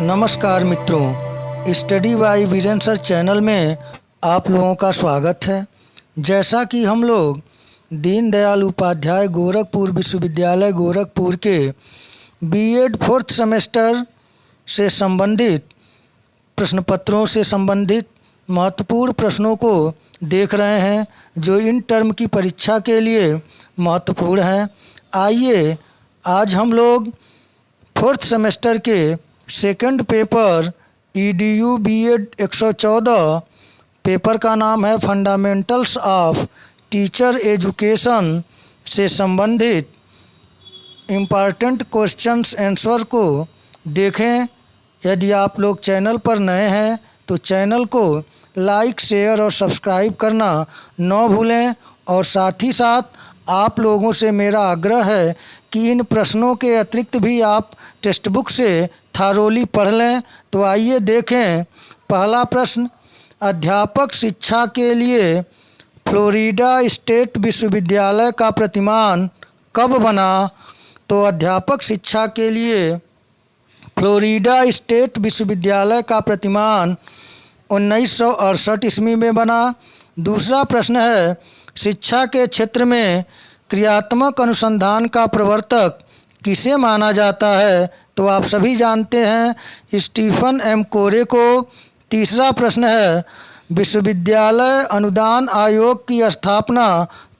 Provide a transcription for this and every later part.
नमस्कार मित्रों, study by Virendra sir channel में आप लोगों का स्वागत है। जैसा कि हम लोग दीनदयाल उपाध्याय गोरखपुर विश्वविद्यालय गोरखपुर के बीएड फोर्थ सेमेस्टर से संबंधित प्रश्न पत्रों से संबंधित महत्वपूर्ण प्रश्नों को देख रहे हैं जो इन टर्म की परीक्षा के लिए महत्वपूर्ण हैं। आइए आज हम लोग फोर्थ सेमेस्टर के second paper EDU BEd 114 paper का नाम है फंडामेंटल्स ऑफ टीचर एजुकेशन से संबंधित इम्पॉर्टेंट क्वेश्चंस आंसर को देखें। यदि आप लोग चैनल पर नए हैं तो चैनल को लाइक, शेयर और सब्सक्राइब करना न भूलें। और साथ ही साथ आप लोगों से मेरा आग्रह है कि इन प्रश्नों के अतिरिक्त भी आप टेक्स्ट बुक से थारोली पढ़ लें। तो आइए देखें पहला प्रश्न, अध्यापक शिक्षा के लिए फ्लोरिडा स्टेट विश्वविद्यालय का प्रतिमान कब बना? तो अध्यापक शिक्षा के लिए फ्लोरिडा स्टेट विश्वविद्यालय का प्रतिमान 1968 ईस्वी में बना। दूसरा प्रश्न है, शिक्षा के क्षेत्र में क्रियात्मक अनुसंधान का प्रवर्तक किसे माना जाता है? तो आप सभी जानते हैं स्टीफन एम कोरे को। तीसरा प्रश्न है, विश्वविद्यालय अनुदान आयोग की स्थापना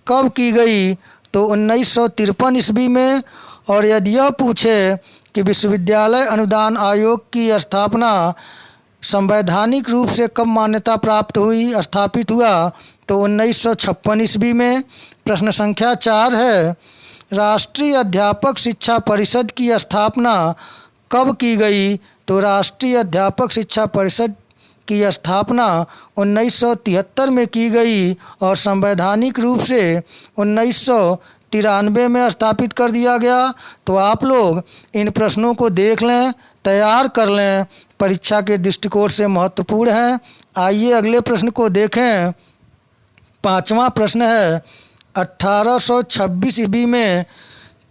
कब की गई? तो 1953 ईस्वी में। और यदि यह पूछे कि विश्वविद्यालय अनुदान आयोग की स्थापना संवैधानिक रूप से कब मान्यता प्राप्त हुई, स्थापित हुआ, तो 1956 ईस्वी में। प्रश्न संख्या 4 है, राष्ट्रीय अध्यापक शिक्षा परिषद की स्थापना कब की गई? तो राष्ट्रीय अध्यापक शिक्षा परिषद की स्थापना 1973 में की गई और संवैधानिक रूप से 1993 में स्थापित कर दिया गया। तो आप लोग इन प्रश्नों को देख लें, तैयार कर लें, परीक्षा के दृष्टिकोण से महत्वपूर्ण है। आइए अगले प्रश्न को देखें। पांचवा प्रश्न है, 1826 ईस्वी में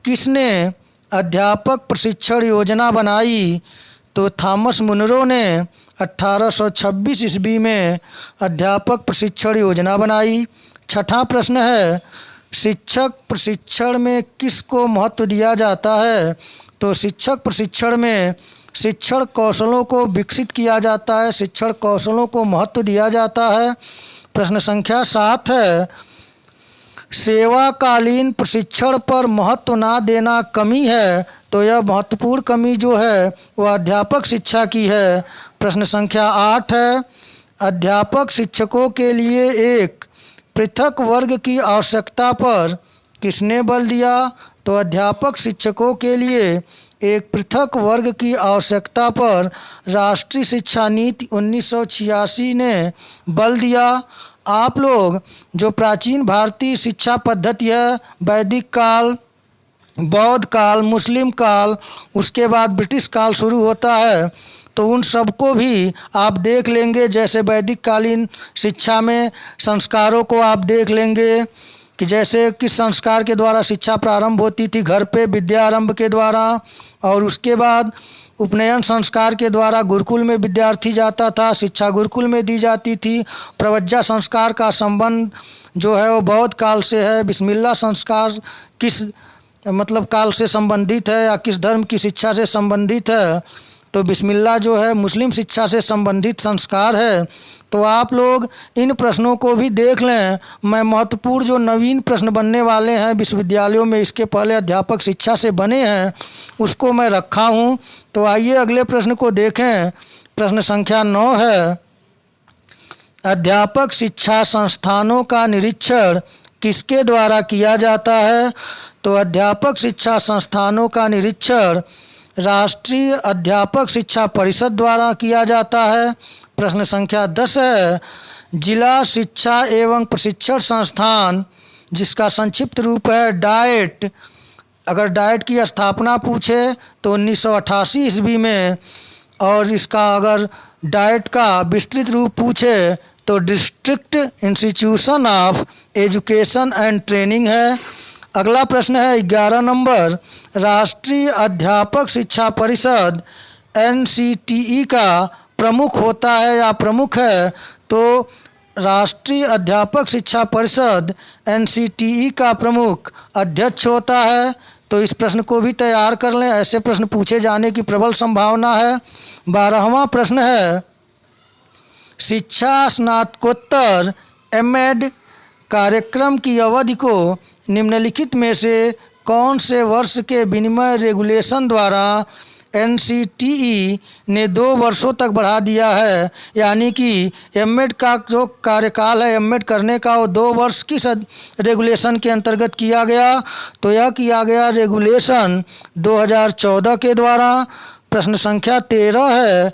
किसने अध्यापक प्रशिक्षण योजना बनाई? तो थॉमस मुनरो ने 1826 ईस्वी में अध्यापक प्रशिक्षण योजना बनाई। छठा प्रश्न है, शिक्षक प्रशिक्षण में किसको महत्व दिया जाता है? तो शिक्षक प्रशिक्षण में शिक्षण कौशलों को विकसित किया जाता है, शिक्षण कौशलों को महत्व दिया जाता है। प्रश्न संख्या 7 है, सेवाकालीन प्रशिक्षण पर महत्व ना देना कमी है? तो यह महत्वपूर्ण कमी जो है वह अध्यापक शिक्षा की है। प्रश्न संख्या 8 है, अध्यापक शिक्षकों के लिए एक पृथक वर्ग की आवश्यकता पर किसने बल दिया? तो अध्यापक शिक्षकों के लिए एक पृथक वर्ग की आवश्यकता पर राष्ट्रीय शिक्षा नीति 1986 ने बल दिया। आप लोग जो प्राचीन भारतीय शिक्षा पद्धति है, वैदिक काल, बौद्ध काल, मुस्लिम काल, उसके बाद ब्रिटिश काल शुरू होता है, तो उन सबको भी आप देख लेंगे। जैसे वैदिक कालीन शिक्षा में संस्कारों को आप देख लेंगे कि जैसे किस संस्कार के द्वारा शिक्षा प्रारंभ होती थी, घर पे विद्यारंभ के द्वारा, और उसके बाद उपनयन संस्कार के द्वारा गुरुकुल में विद्यार्थी जाता था, शिक्षा गुरुकुल में दी जाती थी। प्रवज्जा संस्कार का संबंध जो है वो बौद्ध काल से है। बिस्मिल्लाह संस्कार किस काल से संबंधित है या किस धर्म की शिक्षा से संबंधित है? तो बिस्मिल्लाह जो है मुस्लिम शिक्षा से संबंधित संस्कार है। तो आप लोग इन प्रश्नों को भी देख लें। मैं महत्वपूर्ण जो नवीन प्रश्न बनने वाले हैं विश्वविद्यालयों में, इसके पहले अध्यापक शिक्षा से बने हैं, उसको मैं रखा हूँ। तो आइए अगले प्रश्न को देखें। प्रश्न संख्या 9 है, अध्यापक शिक्षा संस्थानों का निरीक्षण किसके द्वारा किया जाता है? तो अध्यापक शिक्षा संस्थानों का निरीक्षण राष्ट्रीय अध्यापक शिक्षा परिषद द्वारा किया जाता है। प्रश्न संख्या 10 है, जिला शिक्षा एवं प्रशिक्षण संस्थान, जिसका संक्षिप्त रूप है डाइट, अगर डाइट की स्थापना पूछे तो 1988 ईस्वी में, और इसका अगर डाइट का विस्तृत रूप पूछे तो district institution of education and training है। अगला प्रश्न है 11 नंबर, राष्ट्रीय अध्यापक शिक्षा परिषद एनसीटीई का प्रमुख होता है या प्रमुख है? तो राष्ट्रीय अध्यापक शिक्षा परिषद एनसीटीई का प्रमुख अध्यक्ष होता है। तो इस प्रश्न को भी तैयार कर लें, ऐसे प्रश्न पूछे जाने की प्रबल संभावना है। 12वां प्रश्न है, शिक्षा स्नातकोत्तर एमएड कार्यक्रम की अवधि को निम्नलिखित में से कौन से वर्ष के विनिमय रेगुलेशन द्वारा एनसीटीई ने 2 वर्षों तक बढ़ा दिया है? यानी कि एमएड का जो कार्यकाल है एमएड करने का वो 2 वर्ष किस रेगुलेशन के अंतर्गत किया गया? तो यह किया गया रेगुलेशन 2014 के द्वारा। प्रश्न संख्या 13 है,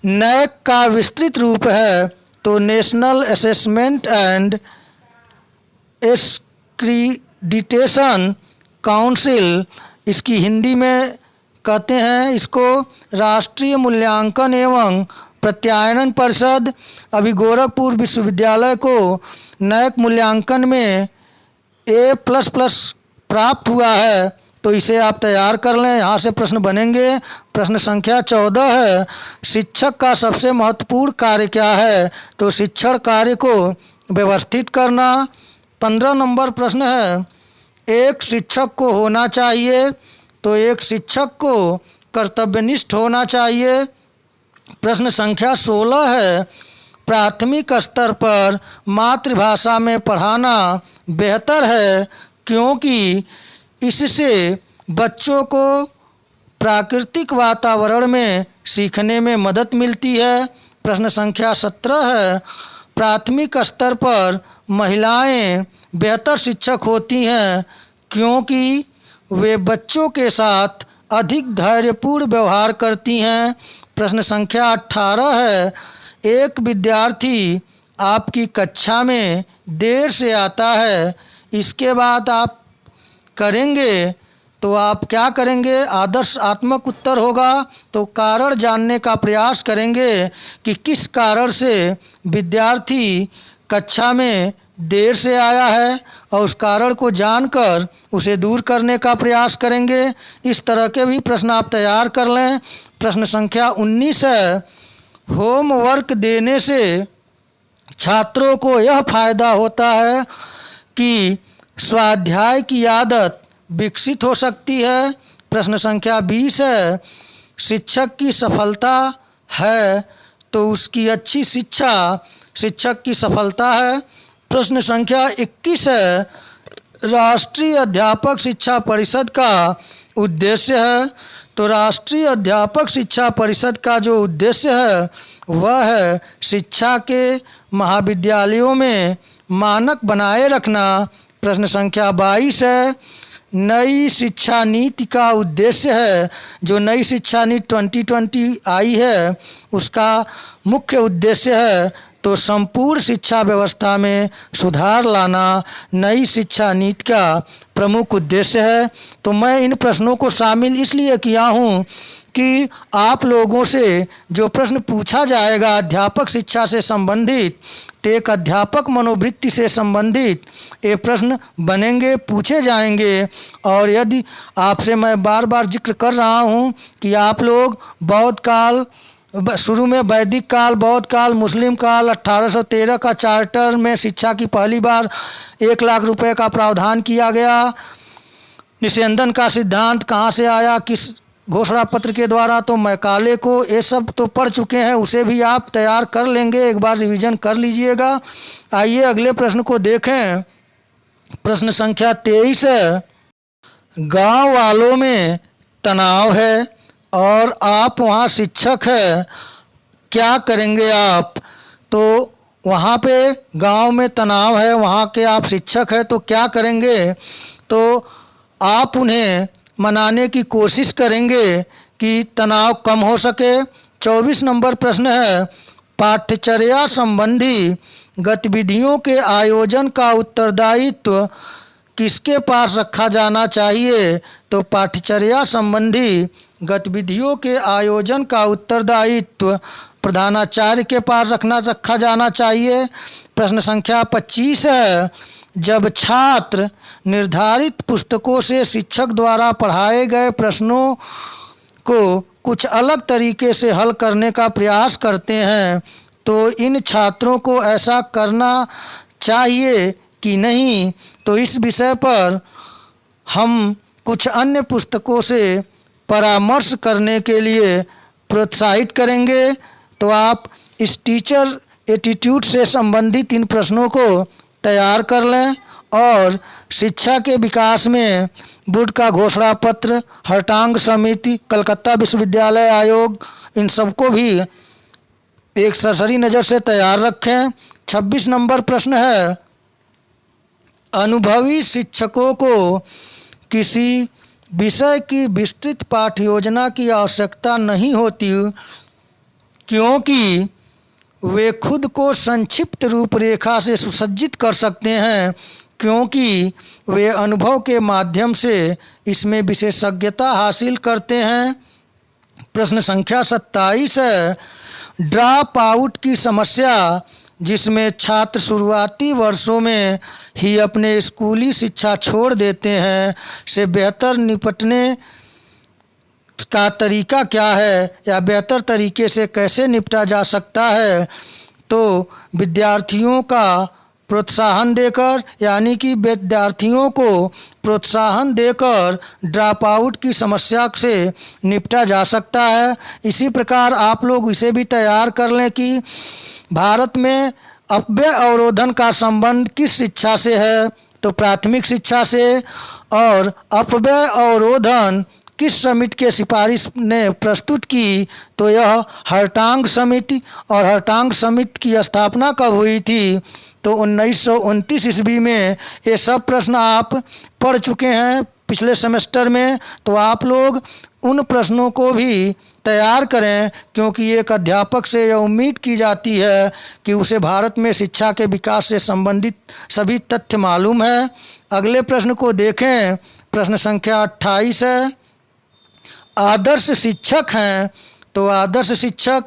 नैक का विस्तृत रूप है? तो national assessment and accreditation council, इसकी हिंदी में कहते हैं इसको राष्ट्रीय मूल्यांकन एवं प्रत्यायन परिषद। अभी गोरखपुर विश्वविद्यालय को नैक मूल्यांकन में A++ प्राप्त हुआ है, तो इसे आप तैयार कर लें, यहाँ से प्रश्न बनेंगे। प्रश्न संख्या 14 है, शिक्षक का सबसे महत्वपूर्ण कार्य क्या है? तो शिक्षण कार्य को व्यवस्थित करना। 15 नंबर प्रश्न है, एक शिक्षक को होना चाहिए? तो एक शिक्षक को कर्तव्यनिष्ठ होना चाहिए। प्रश्न संख्या 16 है, प्राथमिक स्तर पर मातृभाषा में पढ़ाना बेहतर है क्योंकि इससे बच्चों को प्राकृतिक वातावरण में सीखने में मदद मिलती है। प्रश्न संख्या 17 है, प्राथमिक स्तर पर महिलाएं बेहतर शिक्षक होती हैं क्योंकि वे बच्चों के साथ अधिक धैर्यपूर्ण व्यवहार करती हैं। प्रश्न संख्या 18 है, एक विद्यार्थी आपकी कक्षा में देर से आता है, इसके बाद आप करेंगे तो आप क्या करेंगे? आदर्शात्मक उत्तर होगा। तो कारण जानने का प्रयास करेंगे कि किस कारण से विद्यार्थी कक्षा में देर से आया है और उस कारण को जानकर उसे दूर करने का प्रयास करेंगे। इस तरह के भी प्रश्न आप तैयार कर लें। प्रश्न संख्या 19 है, होमवर्क देने से छात्रों को यह फायदा होता है कि स्वाध्याय की आदत विकसित हो सकती है। प्रश्न संख्या 20 है, शिक्षक की सफलता है तो उसकी अच्छी शिक्षा शिक्षक की सफलता है। प्रश्न संख्या 21 है, राष्ट्रीय अध्यापक शिक्षा परिषद का उद्देश्य है? तो राष्ट्रीय अध्यापक शिक्षा परिषद का जो उद्देश्य है वह है शिक्षा के महाविद्यालयों में मानक बनाए रखना। प्रश्न संख्या 22 है, नई शिक्षा नीति का उद्देश्य है? जो नई शिक्षा नीति 2020 आई है उसका मुख्य उद्देश्य है तो संपूर्ण शिक्षा व्यवस्था में सुधार लाना नई शिक्षा नीति का प्रमुख उद्देश्य है। तो मैं इन प्रश्नों को शामिल इसलिए किया हूँ कि आप लोगों से जो प्रश्न पूछा जाएगा अध्यापक शिक्षा से संबंधित, तो एक अध्यापक मनोवृत्ति से संबंधित ये प्रश्न बनेंगे, पूछे जाएंगे। और यदि आपसे मैं बार बार जिक्र कर रहा हूँ कि आप लोग बौद्ध काल, शुरू में वैदिक काल, बौद्ध काल, मुस्लिम काल, 1813 का चार्टर में शिक्षा की पहली बार 1 लाख रुपए का प्रावधान किया गया। निस्यंदन का सिद्धांत कहाँ से आया, किस घोषणा पत्र के द्वारा? तो मैकाले को, ये सब तो पढ़ चुके हैं, उसे भी आप तैयार कर लेंगे, एक बार रिवीजन कर लीजिएगा। आइए अगले प्रश्न को देखें। प्रश्न संख्या 23 है, गांव वालों में तनाव है और आप वहाँ शिक्षक हैं, क्या करेंगे आप? तो वहाँ पे गांव में तनाव है, वहाँ के आप शिक्षक हैं, तो क्या करेंगे? तो आप उन्हें मनाने की कोशिश करेंगे कि तनाव कम हो सके। 24 नंबर प्रश्न है, पाठ्यचर्या संबंधी गतिविधियों के आयोजन का उत्तरदायित्व किसके पास रखा जाना चाहिए? तो पाठ्यचर्या संबंधी गतिविधियों के आयोजन का उत्तरदायित्व प्रधानाचार्य के पास रखा जाना चाहिए। प्रश्न संख्या 25 है, जब छात्र निर्धारित पुस्तकों से शिक्षक द्वारा पढ़ाए गए प्रश्नों को कुछ अलग तरीके से हल करने का प्रयास करते हैं, तो इन छात्रों को ऐसा करना चाहिए कि नहीं। तो इस विषय पर हम कुछ अन्य पुस्तकों से परामर्श करने के लिए प्रोत्साहित करेंगे। तो आप इस टीचर एटीट्यूड से संबंधित इन प्रश्नों को तैयार कर लें और शिक्षा के विकास में बोर्ड का घोषणा पत्र, हर्टांग समिति, कलकत्ता विश्वविद्यालय आयोग, इन सबको भी एक सरसरी नज़र से तैयार रखें। 26 नंबर प्रश्न है, अनुभवी शिक्षकों को किसी विषय की विस्तृत पाठ्य योजना की आवश्यकता नहीं होती, क्योंकि वे खुद को संक्षिप्त रूपरेखा से सुसज्जित कर सकते हैं, क्योंकि वे अनुभव के माध्यम से इसमें विशेषज्ञता हासिल करते हैं। प्रश्न संख्या 27 है, ड्रॉप आउट की समस्या, जिसमें छात्र शुरुआती वर्षों में ही अपने स्कूली शिक्षा छोड़ देते हैं, से बेहतर निपटने का तरीका क्या है या बेहतर तरीके से कैसे निपटा जा सकता है। तो विद्यार्थियों का प्रोत्साहन देकर, यानी कि विद्यार्थियों को प्रोत्साहन देकर ड्रॉप आउट की समस्या से निपटा जा सकता है। इसी प्रकार आप लोग इसे भी तैयार कर लें कि भारत में अपव्यय अवरोधन का संबंध किस शिक्षा से है। तो प्राथमिक शिक्षा से। और अपव्यय अवरोधन किस समिति के सिफारिश ने प्रस्तुत की, तो यह हर्टांग समिति। और हर्टांग समिति की स्थापना कब हुई थी, तो 1929 ईस्वी में। ये सब प्रश्न आप पढ़ चुके हैं पिछले सेमेस्टर में, तो आप लोग उन प्रश्नों को भी तैयार करें, क्योंकि एक अध्यापक से यह उम्मीद की जाती है कि उसे भारत में शिक्षा के विकास से संबंधित सभी तथ्य मालूम है। अगले प्रश्न को देखें। प्रश्न संख्या 28 है, आदर्श शिक्षक हैं। तो आदर्श शिक्षक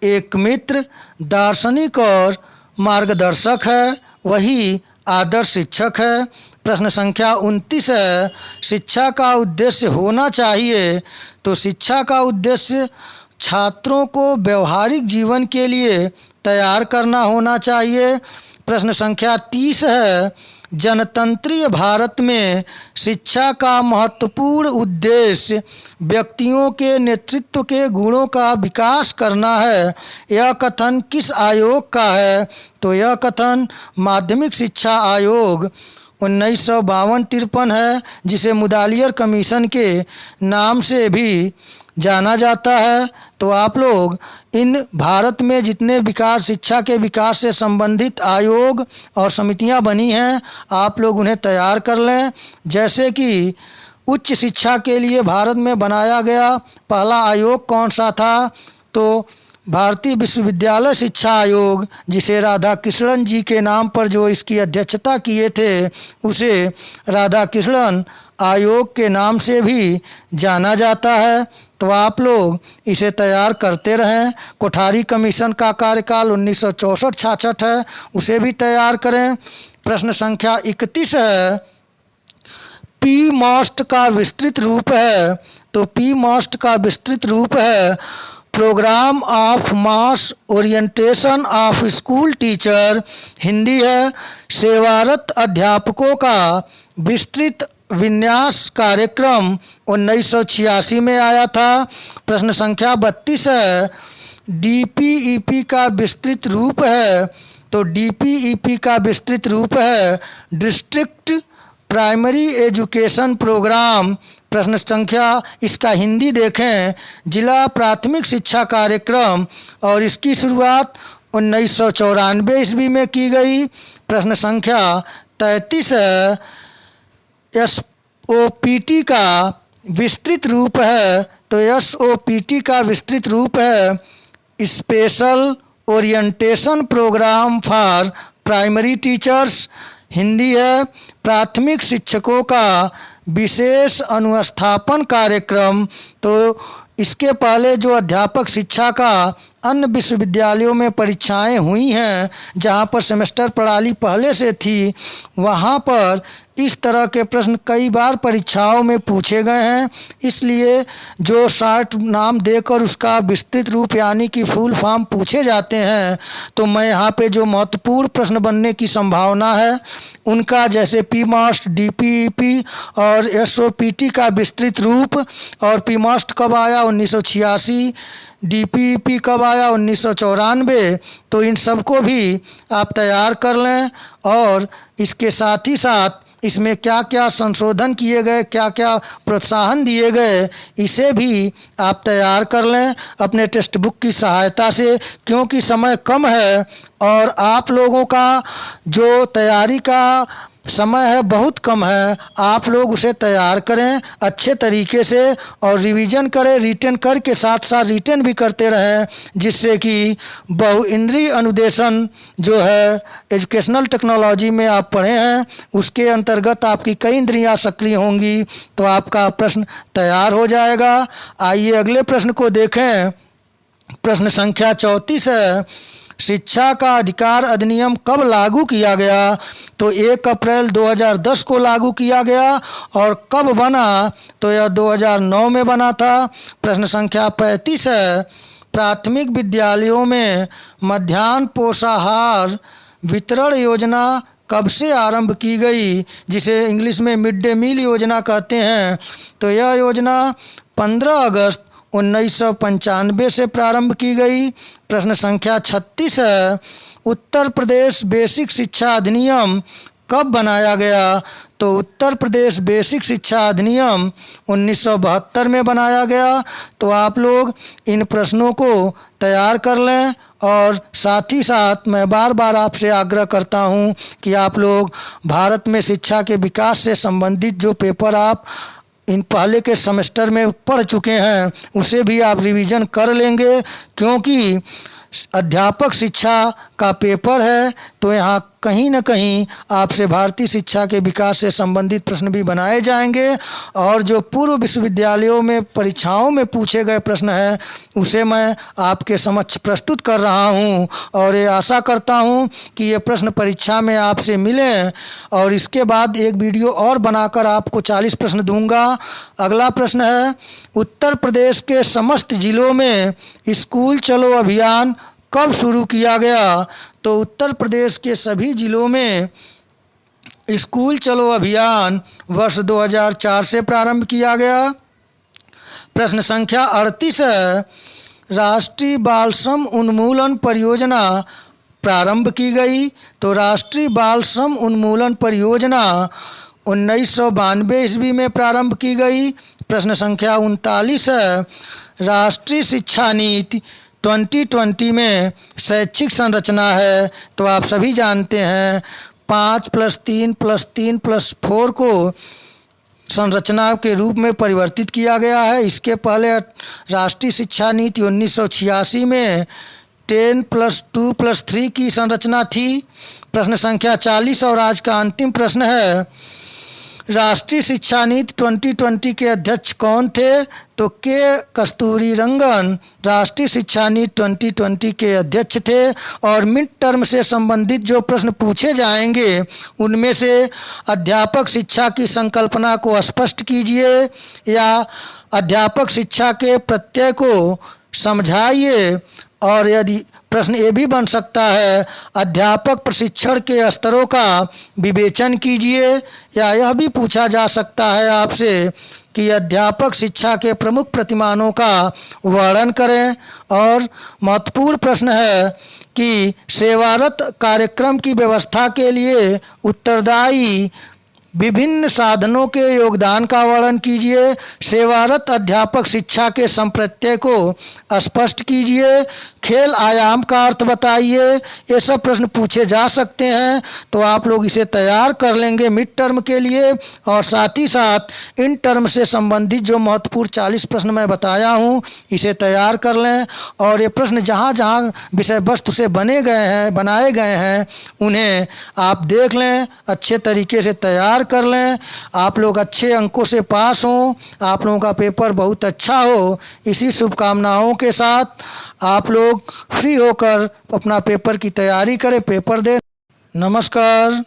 एक मित्र, दार्शनिक और मार्गदर्शक है, वही आदर्श शिक्षक है। प्रश्न संख्या 29 है, शिक्षा का उद्देश्य होना चाहिए। तो शिक्षा का उद्देश्य छात्रों को व्यवहारिक जीवन के लिए तैयार करना होना चाहिए। प्रश्न संख्या 30 है, जनतंत्रीय भारत में शिक्षा का महत्वपूर्ण उद्देश्य व्यक्तियों के नेतृत्व के गुणों का विकास करना है। यह कथन किस आयोग का है, तो यह कथन माध्यमिक शिक्षा आयोग 1952-53 है, जिसे मुदालियर कमीशन के नाम से भी जाना जाता है। तो आप लोग इन भारत में जितने विकास, शिक्षा के विकास से संबंधित आयोग और समितियां बनी हैं, आप लोग उन्हें तैयार कर लें। जैसे कि उच्च शिक्षा के लिए भारत में बनाया गया पहला आयोग कौन सा था, तो भारतीय विश्वविद्यालय शिक्षा आयोग, जिसे राधा कृष्णन जी के नाम पर जो इसकी अध्यक्षता किए थे, उसे राधा कृष्णन आयोग के नाम से भी जाना जाता है। तो आप लोग इसे तैयार करते रहें। कोठारी कमीशन का कार्यकाल 1964-66 है, उसे भी तैयार करें। प्रश्न संख्या 31 है, पी मॉस्ट का विस्तृत रूप है। तो पी मॉस्ट का विस्तृत रूप है programme of mass orientation of school teacher. Hindi है सेवारत अध्यापकों का विस्तृत विन्यास कार्यक्रम 1986 में आया था। प्रश्न संख्या 32 है, डीपीईपी का विस्तृत रूप है। तो डीपीईपी का विस्तृत रूप है डिस्ट्रिक्ट प्राइमरी एजुकेशन प्रोग्राम। प्रश्न संख्या, इसका हिंदी देखें, जिला प्राथमिक शिक्षा कार्यक्रम, और इसकी शुरुआत 1994 ईस्वी में की गई। प्रश्न संख्या 33 है, एसओपीटी का विस्तृत रूप है। तो एसओपीटी का विस्तृत रूप है special orientation programme for primary teachers. Hindi है प्राथमिक शिक्षकों का विशेष अनुस्थापन कार्यक्रम। तो इसके पहले जो अध्यापक शिक्षा का अन्य विश्वविद्यालयों में परीक्षाएं हुई हैं जहां पर सेमेस्टर प्रणाली पहले से थी, वहां पर इस तरह के प्रश्न कई बार परीक्षाओं में पूछे गए हैं। इसलिए जो शॉर्ट नाम देकर उसका विस्तृत रूप यानी कि फुल फॉर्म पूछे जाते हैं, तो मैं यहाँ पे जो महत्वपूर्ण प्रश्न बनने की संभावना है उनका, जैसे पीमास्ट, डीपीईपी और एसओपीटी का विस्तृत रूप, और पीमास्ट कब आया 1986, डीपीईपी कब आया 1994, तो इन सब को भी आप तैयार कर लें। और इसके साथ ही साथ इसमें क्या क्या संशोधन किए गए, क्या क्या प्रोत्साहन दिए गए, इसे भी आप तैयार कर लें अपने टेक्स्ट बुक की सहायता से, क्योंकि समय कम है और आप लोगों का जो तैयारी का समय है बहुत कम है। आप लोग उसे तैयार करें अच्छे तरीके से और रिवीजन करें, रिटन करके साथ साथ रिटन भी करते रहें, जिससे कि बहुइंद्रिय अनुदेशन जो है एजुकेशनल टेक्नोलॉजी में आप पढ़े हैं उसके अंतर्गत आपकी कई इंद्रियां सक्रिय होंगी, तो आपका प्रश्न तैयार हो जाएगा। आइए अगले प्रश्न को देखें। प्रश्न संख्या 34 है, शिक्षा का अधिकार अधिनियम कब लागू किया गया? तो 1 अप्रैल 2010 को लागू किया गया। और कब बना? तो यह 2009 में बना था। प्रश्न संख्या 35 है, प्राथमिक विद्यालयों में मध्याह्न पोषाहार वितरण योजना कब से आरंभ की गई, जिसे इंग्लिश में मिड डे मील योजना कहते हैं? तो यह योजना 15 अगस्त 1995 से प्रारंभ की गई। प्रश्न संख्या 36 है, उत्तर प्रदेश बेसिक शिक्षा अधिनियम कब बनाया गया? तो उत्तर प्रदेश बेसिक शिक्षा अधिनियम 1972 में बनाया गया। तो आप लोग इन प्रश्नों को तैयार कर लें और साथ ही साथ मैं बार बार आपसे आग्रह करता हूं कि आप लोग भारत में शिक्षा के विकास से संबंधित जो पेपर आप इन पहले के सेमेस्टर में पढ़ चुके हैं उसे भी आप रिवीजन कर लेंगे, क्योंकि अध्यापक शिक्षा का पेपर है तो यहाँ कहीं न कहीं आपसे भारतीय शिक्षा के विकास से संबंधित प्रश्न भी बनाए जाएंगे। और जो पूर्व विश्वविद्यालयों में परीक्षाओं में पूछे गए प्रश्न हैं उसे मैं आपके समक्ष प्रस्तुत कर रहा हूँ और ये आशा करता हूँ कि ये प्रश्न परीक्षा में आपसे मिलें। और इसके बाद एक वीडियो और बनाकर आपको 40 प्रश्न दूंगा। अगला प्रश्न है, उत्तर प्रदेश के समस्त जिलों में स्कूल चलो अभियान कब शुरू किया गया? तो उत्तर प्रदेश के सभी जिलों में स्कूल चलो अभियान वर्ष 2004 से प्रारंभ किया गया। प्रश्न संख्या 38 है, राष्ट्रीय बाल श्रम उन्मूलन परियोजना प्रारंभ की गई। तो राष्ट्रीय बाल श्रम उन्मूलन परियोजना 1992 ईस्वी में प्रारंभ की गई। प्रश्न संख्या 39 है, राष्ट्रीय शिक्षा नीति 2020 में शैक्षिक संरचना है। तो आप सभी जानते हैं 5+3+3+4 को संरचना के रूप में परिवर्तित किया गया है। इसके पहले राष्ट्रीय शिक्षा नीति 1986 में 10+2+3 की संरचना थी। प्रश्न संख्या 40 और आज का अंतिम प्रश्न है, राष्ट्रीय शिक्षा नीति 2020 के अध्यक्ष कौन थे? तो के कस्तूरीरंगन राष्ट्रीय शिक्षा नीति 2020 के अध्यक्ष थे। और मिड टर्म से संबंधित जो प्रश्न पूछे जाएंगे उनमें से अध्यापक शिक्षा की संकल्पना को स्पष्ट कीजिए या अध्यापक शिक्षा के प्रत्यय को समझाइए। और यदि प्रश्न ये भी बन सकता है, अध्यापक प्रशिक्षण के स्तरों का विवेचन कीजिए, या यह भी पूछा जा सकता है आपसे कि अध्यापक शिक्षा के प्रमुख प्रतिमानों का वर्णन करें। और महत्वपूर्ण प्रश्न है कि सेवारत कार्यक्रम की व्यवस्था के लिए उत्तरदायी विभिन्न साधनों के योगदान का वर्णन कीजिए। सेवारत अध्यापक शिक्षा के संप्रत्यय को स्पष्ट कीजिए। खेल आयाम का अर्थ बताइए। ये सब प्रश्न पूछे जा सकते हैं, तो आप लोग इसे तैयार कर लेंगे मिड टर्म के लिए। और साथ ही साथ इन टर्म से संबंधित जो महत्वपूर्ण 40 प्रश्न मैं बताया हूँ इसे तैयार कर लें। और ये प्रश्न जहाँ जहाँ विषय वस्तु से बनाए गए हैं उन्हें आप देख लें, अच्छे तरीके से तैयार इंतज़ार कर लें। आप लोग अच्छे अंकों से पास हों, आप लोगों का पेपर बहुत अच्छा हो, इसी शुभकामनाओं के साथ आप लोग फ्री होकर अपना पेपर की तैयारी करें, पेपर दें। नमस्कार।